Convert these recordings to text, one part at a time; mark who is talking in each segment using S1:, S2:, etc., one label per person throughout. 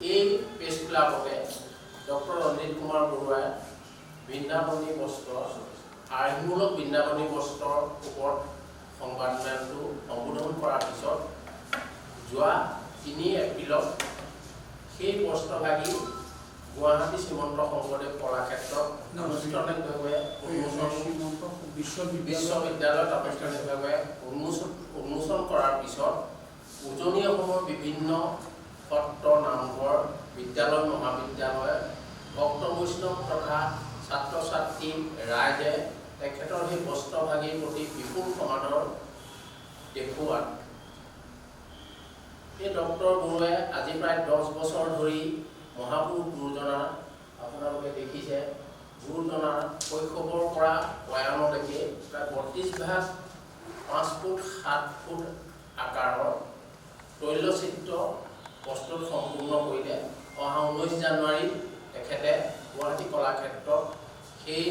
S1: এই press ক্লাবতে doctor Ranjit Kumar বৰুৱাই বৃন্দাবনী বস্ত্ৰ আইনমূলক বৃন্দাবনী বস্ত্ৰৰ ওপৰত সংবাদমেলটো সম্বোধন কৰাৰ পিছত যোৱা 3 এপ্ৰিলত সেই বস্ত্ৰভাগী গুৱাহাটী শ্ৰীমন্ত শংকৰদেৱ কলাক্ষেত্ৰত আনুষ্ঠানিকভাৱে বিশ্ববিদ্যালয়ত আনুষ্ঠানিকভাৱে উন্মোচন কৰাৰ পিছত উজনি অসমৰ বিভিন্ন সত্ৰ নামঘৰ বিদ্যালয় মহাবিদ্যালয় ভক্ত বৈষ্ণৱ তথা ছাত্ৰ ছাত্ৰী ৰাইজে তেখেতৰ সেই বস্ত্ৰভাগীৰ প্ৰতি বিপুল সমাদৰ দেখুৱাত এই ডক্টৰ বৰুৱাই আজি প্ৰায় 10 বছৰ ধৰি মহাপুৰুষ গুৰুজনাৰ আপোনালোকে দেখিছে গুৰুজনাৰ শৈশৱৰ পৰা প্ৰয়াণলৈকে প্ৰায় 32 ভাগ 5 ফুট 7 ফুট আকাৰৰ তৈলচিত্ৰ প্ৰস্তুত সম্পূৰ্ণ কৰিলে। অহা 19 জানুৱাৰীত তেখেতে গুৱাহাটী কলাক্ষেত্ৰত সেই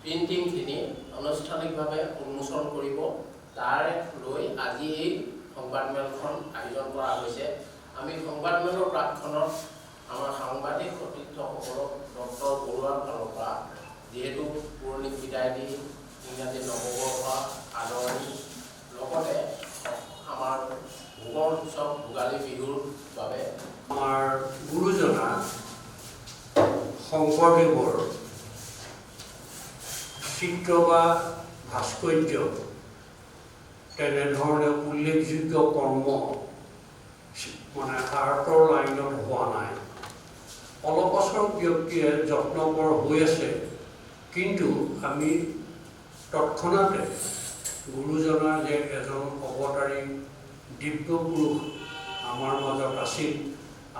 S1: প্ৰিণ্টিংখিনি আনুষ্ঠানিকভাৱে উন্মোচন কৰিব। তাৰ লৈ আজি এই সংবাদমেলখন আয়োজন কৰা হৈছে। আমি সংবাদমেলৰ প্ৰাক্ষণত আমাৰ সাংবাদিক সতীৰ্থসকলক ডক্টৰ বৰুৱাৰ ফালৰ পৰা যিহেতু পুৰণি বিদায় দি ইংৰাজী নৱবৰ্ষ আদৰণি লগতে আমাৰ ভোগৰ উৎসৱ ভোগালী বিহুৰ বাবে
S2: আমাৰ গুৰুজনা শংকৰদেৱৰ চিত্ৰ বা ভাস্কৰ্য তেনেধৰণে উল্লেখযোগ্য কৰ্ম মানে আৰ্টৰ লাইনত হোৱা নাই। অলপসৰ ব্যক্তিয়ে যত্নকৰ হৈ আছে, কিন্তু আমি তৎক্ষণাতে গুৰুজনাৰ যে এজন অৱতাৰী দিব্য পুৰুষ আমাৰ মাজত আছিল,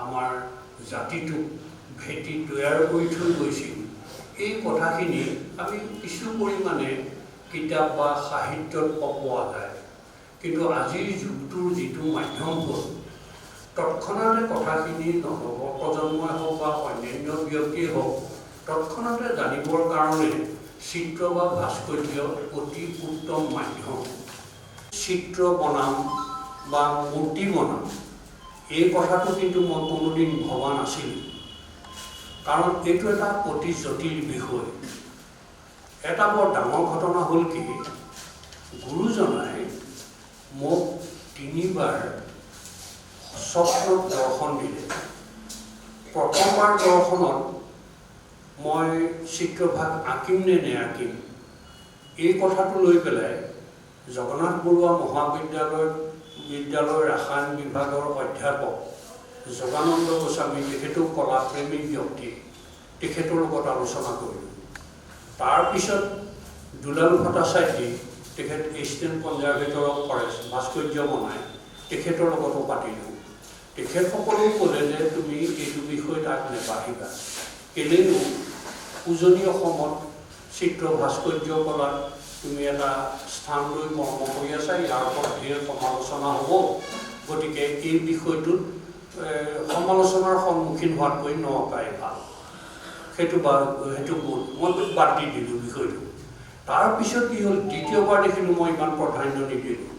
S2: আমাৰ জাতিটোক ভেটি তৈয়াৰ কৰি থৈ গৈছিল, এই কথাখিনি আমি কিছু পৰিমাণে কিতাপ বা সাহিত্যত পোৱা যায়। কিন্তু আজিৰ যুগটোৰ যিটো মাধ্যম হ'ল, তৎক্ষণাতে কথাখিনি নৱ প্ৰজন্মই হওক বা অন্যান্য ব্যক্তিয়ে হওক তৎক্ষণাতে জানিবৰ কাৰণে চিত্ৰ বা ভাস্কৰ্য অতি উত্তম মাধ্যম। চিত্ৰ বনাম বা মূৰ্তি বনাম এই কথাটো কিন্তু মই কোনোদিন ভবা নাছিলোঁ, কাৰণ এইটো এটা অতি জটিল বিষয়। এটা বৰ ডাঙৰ ঘটনা হ'ল কি, গুৰুজনাই মোক 3 বাৰ স্বপ্নত দৰ্শন দিলে। প্ৰথমবাৰ দৰ্শনত মই চিত্ৰভাগ আঁকিম নে নেআঁকিম এই কথাটো লৈ পেলাই জগন্নাথ বৰুৱা মহাবিদ্যালয়ৰ ৰাসায়ন বিভাগৰ অধ্যাপক যোগানন্দ গোস্বামী, তেখেতো কলাপ্ৰেমী ব্যক্তি, তেখেতৰ লগত আলোচনা কৰিলোঁ। তাৰপিছত দুলাল ভট্টাচাৰ্যী, তেখেত এছিষ্টেণ্ট কনজাৰভেটৰ অফ ফৰেষ্ট ভাস্কৰ্য বনায়, তেখেতৰ লগতো পাতিলোঁ। তেখেতসকলেও ক'লে যে তুমি এইটো বিষয়ত আগ নেবাঢ়িবা, কেলেনো উজনি অসমত চিত্ৰ ভাস্কৰ্য কলাত তুমি এটা স্থান লৈ কৰ্ম কৰি আছা, ইয়াৰ ওপৰত ধেৰ সমালোচনা হ'ব, গতিকে এই বিষয়টোত সমালোচনাৰ সন্মুখীন হোৱাতকৈ নকাই ভাল। সেইটো গ'ল, মই বাদ দি দিলোঁ বিষয়টো। তাৰপিছত কি হ'ল, দ্বিতীয়বাৰ দেখিলোঁ মই ইমান প্ৰাধান্য নিদিলোঁ।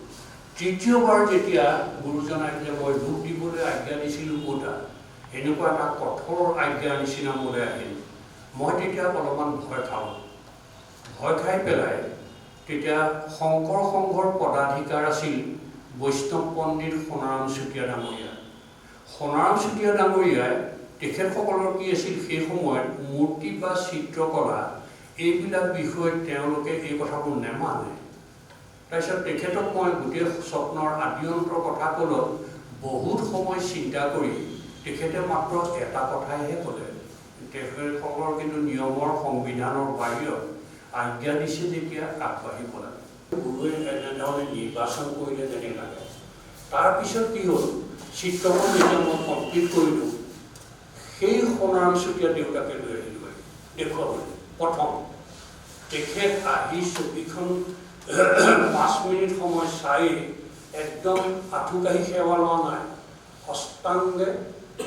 S2: তৃতীয়বাৰ যেতিয়া গুৰুজনাই যে মই ৰূপ দিবলৈ আজ্ঞা দিছিলোঁ ক'তা, এনেকুৱা এটা কঠোৰ আজ্ঞা নিচিনা মোলৈ আহিল। মই তেতিয়া অলপমান ভয় খালোঁ। ভয় খাই পেলাই তেতিয়া শংকৰ সংঘৰ পদাধিকাৰ আছিল বৈষ্ণৱ পণ্ডিত সোণাৰাম চুতীয়া ডাঙৰীয়া। সোণাৰাম চুতীয়া ডাঙৰীয়াই তেখেতসকলৰ কি আছিল, সেই সময়ত মূৰ্তি বা চিত্ৰকলা এইবিলাক বিষয়ত তেওঁলোকে এই কথাবোৰ নেমানে। তাৰপিছত তেখেতক মই গোটেই স্বপ্নৰ আদিয়ন্তৰ কথা ক'লত বহুত সময় চিন্তা কৰি তেখেতে মাত্ৰ এটা কথাইহে ক'লে, তেখেতসকলৰ কিন্তু নিয়মৰ সংবিধানৰ বাহিৰত আজ্ঞা দিছে যেতিয়া আগবাঢ়িব লাগে। গুৰুৱে এনেধৰণে নিৰ্বাচন কৰিলে যেনে লাগে। তাৰপিছত কি হ'ল, চিত্ৰখন যেতিয়া মই কমপ্লিট কৰিলোঁ, সেই সোণাৰাম চুতীয়া দেউতাকে লৈ আহিলোঁ দেখুৱাবলৈ। প্ৰথম তেখেত আহি ছবিখন 5 মিনিট সময় চাই একদম আঁঠুকাঢ়ি সেৱা লোৱা নাই, অষ্টাংগে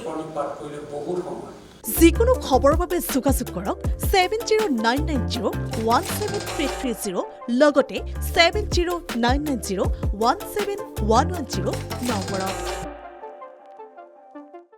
S2: প্ৰণিপাত কৰিলে বহুত সময়।
S3: যিকোনো খবৰৰ বাবে যোগাযোগ কৰক 7099017330 লগতে 7099017110 নম্বৰত।